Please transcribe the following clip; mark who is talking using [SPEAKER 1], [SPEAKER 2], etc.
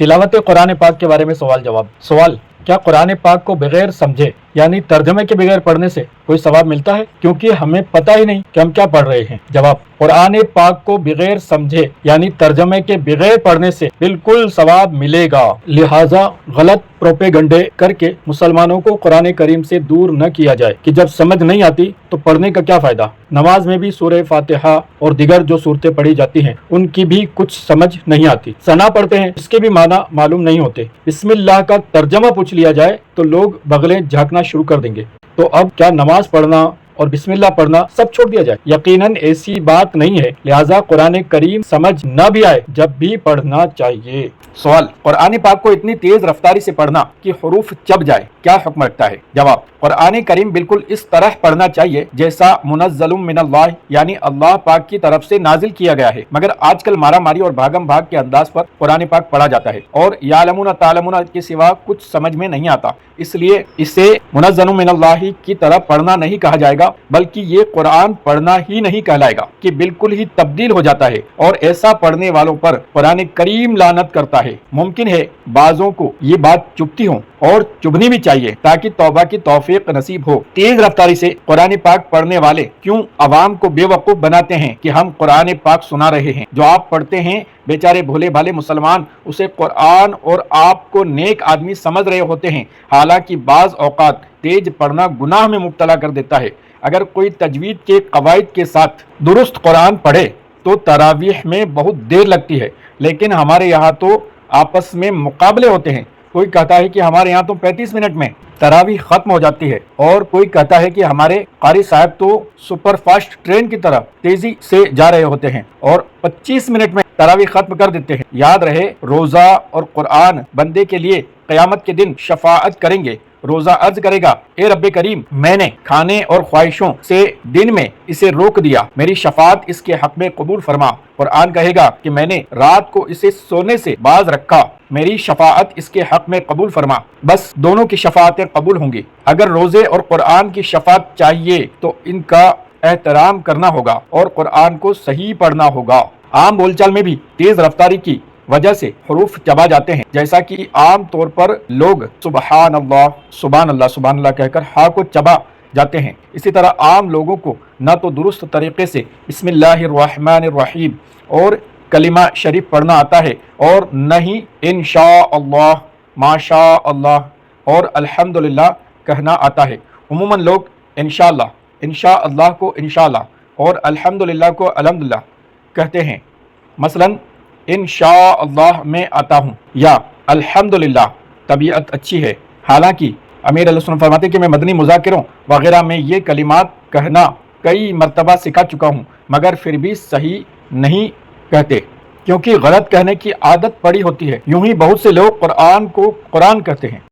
[SPEAKER 1] तिलावत कुरान पाक के बारे में सवाल जवाब। सवाल, क्या कुरान पाक को बगैर समझे यानी तर्जमे के बगैर पढ़ने से कोई सवाब मिलता है, क्योंकि हमें पता ही नहीं कि हम क्या पढ़ रहे हैं। जवाब, कुरान पाक को बगैर समझे यानी तर्जमे के बगैर पढ़ने से बिल्कुल सवाब मिलेगा। लिहाजा गलत प्रोपेगंडे करके मुसलमानों को कुरान करीम से दूर न किया जाए कि जब समझ नहीं आती तो पढ़ने का क्या फायदा। नमाज में भी सूरह फातिहा और दिगर जो सूरतें पढ़ी जाती हैं उनकी भी कुछ समझ नहीं आती। सना पढ़ते हैं, इसके भी माना मालूम नहीं होते। बिस्मिल्लाह का तर्जमा पूछ लिया जाए तो लोग बगलें झांकना शुरू कर देंगे। तो अब क्या नमाज पढ़ना और बिस्मिल्लाह पढ़ना सब छोड़ दिया जाए? यकीनन ऐसी बात नहीं है। लिहाजा कुरान करीम समझ न भी आए जब भी पढ़ना चाहिए। सवाल, कुरान पाक को इतनी तेज रफ्तारी से पढ़ना कि हुरूफ चब जाए, क्या हुक्म रखता है? जवाब, कुरान करीम बिल्कुल इस तरह पढ़ना चाहिए जैसा मुनज़्ज़लुम मिनल्लाह यानी अल्लाह पाक की तरफ से नाजिल किया गया है। मगर आजकल मारामारी और भागम भाग के अंदाज पर कुरान पाक पढ़ा जाता है और यालमुना तालमुना के सिवा कुछ समझ में नहीं आता। इसलिए इसे मुनज़्ज़लुम मिनल्लाह की तरह पढ़ना नहीं कहा जाएगा, बल्कि ये कुरान पढ़ना ही नहीं कहलाएगा कि बिल्कुल ही तब्दील हो जाता है। और ऐसा पढ़ने वालों पर कुरान करीम लानत करता है। मुमकिन है बाज़ों को ये बात चुभती हो और चुभनी भी चाहिए ताकि तौबा की तौफीक नसीब हो। तेज रफ्तारी से कुरान पाक पढ़ने वाले क्यों अवाम को बेवकूफ बनाते हैं कि हम कुरान पाक सुना रहे हैं। जो आप पढ़ते हैं बेचारे भोले भाले मुसलमान उसे कुरान और आपको नेक आदमी समझ रहे होते हैं। हालांकि बाज औकात तेज पढ़ना गुनाह में मुब्तला कर देता है। अगर कोई तजवीद के कवायद के साथ दुरुस्त कुरान पढ़े तो तरावीह में बहुत देर लगती है, लेकिन हमारे यहाँ तो आपस में मुकाबले होते हैं। कोई कहता है कि हमारे यहाँ तो 35 मिनट में तरावी खत्म हो जाती है और कोई कहता है कि हमारे कारी साहब तो सुपर फास्ट ट्रेन की तरह तेजी से जा रहे होते हैं और 25 मिनट में तरावी खत्म कर देते हैं। याद रहे, रोजा और कुरान बंदे के लिए क़यामत के दिन शफाअत करेंगे। रोजा अर्ज करेगा, ए रब्बे करीम, मैंने खाने और ख्वाहिशों से दिन में इसे रोक दिया, मेरी शफाअत इसके हक में कबूल फरमा। कुरान कहेगा कि मैंने रात को इसे सोने से बाज रखा, मेरी शफाअत इसके हक में कबूल फरमा। बस दोनों की शफाअतें कबूल होंगी। अगर रोजे और कुरान की शफाअत चाहिए तो इनका एहतराम करना होगा और कुरान को सही पढ़ना होगा। आम बोलचाल में भी तेज रफ्तारी की वजह से हुरूफ चबा जाते हैं, जैसा कि आम तौर पर लोग सुबहान अल्लाह सुबहान अल्लाह सुबहान अल्लाह कहकर हा को चबा जाते हैं। इसी तरह आम लोगों को न तो दुरुस्त तरीके से बिस्मिल्लाहिर्रहमानिर्रहीम और कलिमा शरीफ पढ़ना आता है और न ही इंशाअल्लाह, माशा अल्लाह और अल्हम्दुलिल्लाह कहना आता है। उमूमन लोग इंशाअल्लाह को इंशाअल्लाह और अल्हम्दुलिल्लाह को अल्हम्दुलिल्लाह कहते हैं। मसलन इंशाअल्लाह में आता हूँ या अल्हम्दुलिल्लाह तबीयत अच्छी है। हालांकि अमीर अलैहिस्सलाम फरमाते कि मैं मदनी मुज़ाकिरों वगैरह में ये कलिमात कहना कई मरतबा सिखा चुका हूँ, मगर फिर भी सही नहीं कहते क्योंकि गलत कहने की आदत पड़ी होती है। यूं ही बहुत से लोग कुरान को कुरान कहते हैं